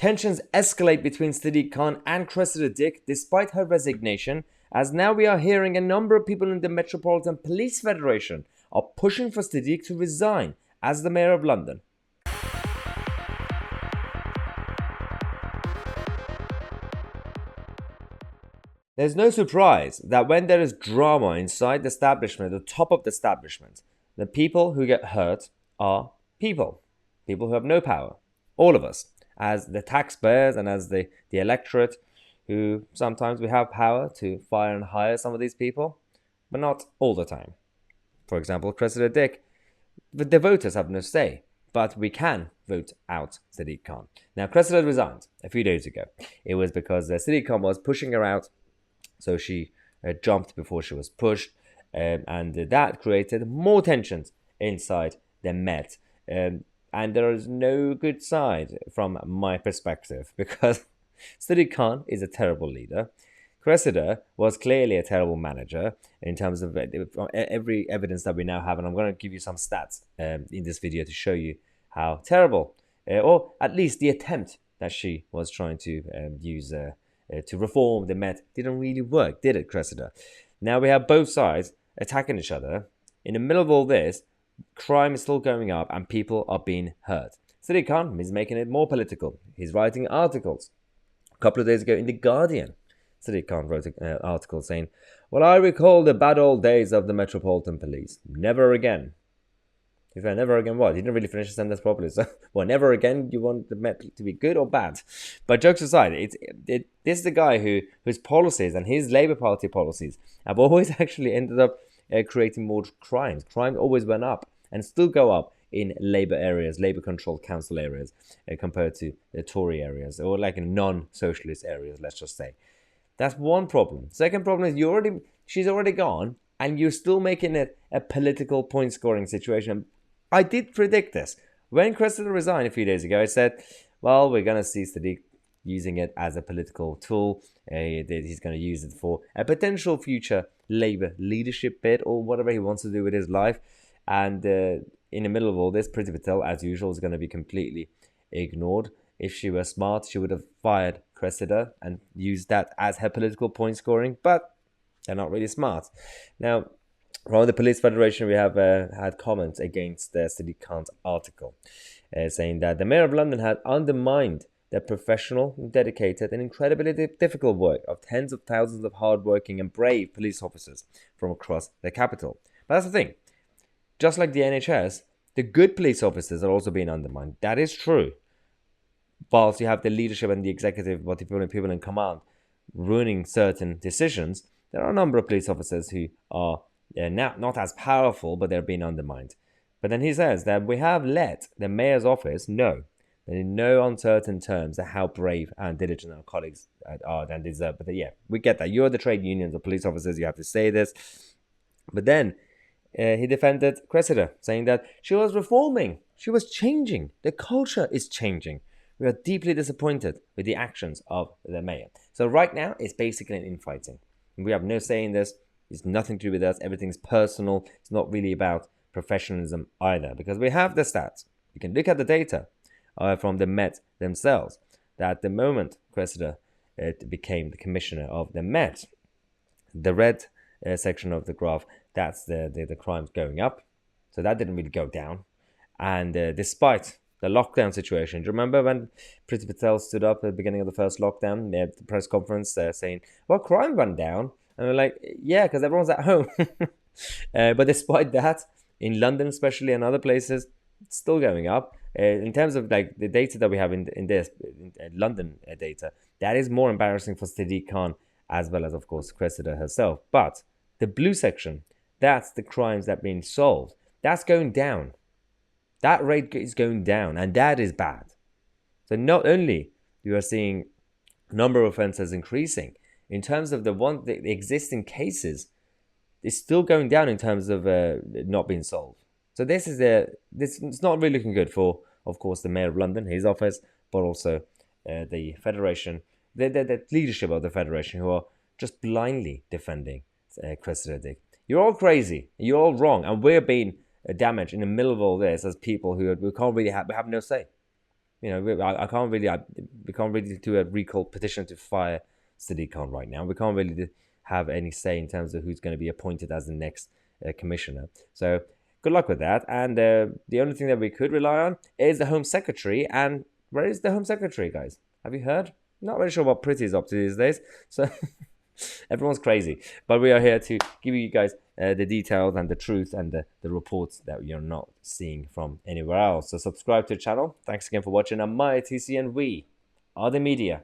Tensions escalate between Sadiq Khan and Sadiq despite her resignation, as now we are hearing a number of people in the Metropolitan Police Federation are pushing for Sadiq to resign as the Mayor of London. There's no surprise that when there is drama inside the establishment, the top of the establishment, the people who get hurt are people who have no power. All of us, as the taxpayers and as the electorate, who sometimes we have power to fire and hire some of these people, but not all the time. For example, Sadiq, the voters have no say, but we can vote out Sadiq Khan. Now, Sadiq resigned a few days ago. It was because Sadiq Khan was pushing her out, so she jumped before she was pushed, and that created more tensions inside the Met. And there is no good side from my perspective, because Sadiq Khan is a terrible leader. Cressida was clearly a terrible manager in terms of every evidence that we now have, and I'm going to give you some stats in this video to show you how terrible, or at least the attempt that she was trying to use to reform the Met didn't really work, did it, Cressida? Now we have both sides attacking each other. In the middle of all this, crime is still going up and people are being hurt. Sadiq Khan is making it more political. He's writing articles. A couple of days ago in The Guardian, Sadiq Khan wrote an article saying, "Well, I recall the bad old days of the Metropolitan Police. Never again." If I never again what? He didn't really finish the sentence properly. So, well, never again, you want the Met to be good or bad? But jokes aside, this is the guy whose policies and his Labour Party policies have always actually ended up creating more crimes. Crime always went up and still go up in Labour areas, Labour-controlled council areas, compared to the Tory areas, or like in non-socialist areas, let's just say. That's one problem. Second problem is she's already gone, and you're still making it a political point-scoring situation. I did predict this. When Cressida resigned a few days ago, I said, well, we're going to see Sadiq using it as a political tool. He's going to use it for a potential future Labour leadership bid or whatever he wants to do with his life. And in the middle of all this, Priti Patel, as usual, is going to be completely ignored. If she were smart, she would have fired Cressida and used that as her political point scoring, but they're not really smart. Now, from the Police Federation, we have had comments against Sadiq Khan's article, saying that the Mayor of London had undermined the professional, dedicated and incredibly difficult work of tens of thousands of hardworking and brave police officers from across the capital. But that's the thing. Just like the NHS, the good police officers are also being undermined. That is true. Whilst you have the leadership and the executive, what people in command, ruining certain decisions, there are a number of police officers who are now not as powerful, but they're being undermined. But then he says that we have let the mayor's office know that in no uncertain terms how brave and diligent our colleagues are and deserve. But yeah, we get that. You're the trade unions of police officers. You have to say this. But then he defended Cressida, saying that she was reforming. She was changing. The culture is changing. We are deeply disappointed with the actions of the mayor. So right now, it's basically an infighting. We have no say in this. It's nothing to do with us. Everything's personal. It's not really about professionalism either, because we have the stats. You can look at the data from the Met themselves, that the moment Cressida became the commissioner of the Met, the red section of the graph, that's the crimes going up. So that didn't really go down. And despite the lockdown situation, do you remember when Priti Patel stood up at the beginning of the first lockdown, the press conference, saying, well, crime went down? And we're like, yeah, because everyone's at home. But despite that, in London especially and other places, it's still going up. In terms of like the data that we have in London data, that is more embarrassing for Sadiq Khan as well as, of course, Cressida herself. But the blue section, that's the crimes that are being solved. That's going down. That rate is going down, and that is bad. So not only you are seeing number of offences increasing, in terms of the existing cases, it's still going down in terms of not being solved. So this it's not really looking good for, of course, the Mayor of London, his office, but also the Federation, the leadership of the Federation, who are just blindly defending Sadiq. You're all crazy. You're all wrong, and we're being damaged in the middle of all this as people who can't really have no say. I can't really, we can't really do a recall petition to fire Sadiq Khan right now. We can't really have any say in terms of who's going to be appointed as the next commissioner. So good luck with that. And the only thing that we could rely on is the Home Secretary. And where is the Home Secretary, guys? Have you heard? Not really sure what Priti is up to these days. So everyone's crazy. But we are here to give you guys the details and the truth and the reports that you're not seeing from anywhere else. So subscribe to the channel. Thanks again for watching. I'm Tousi, and we are the media.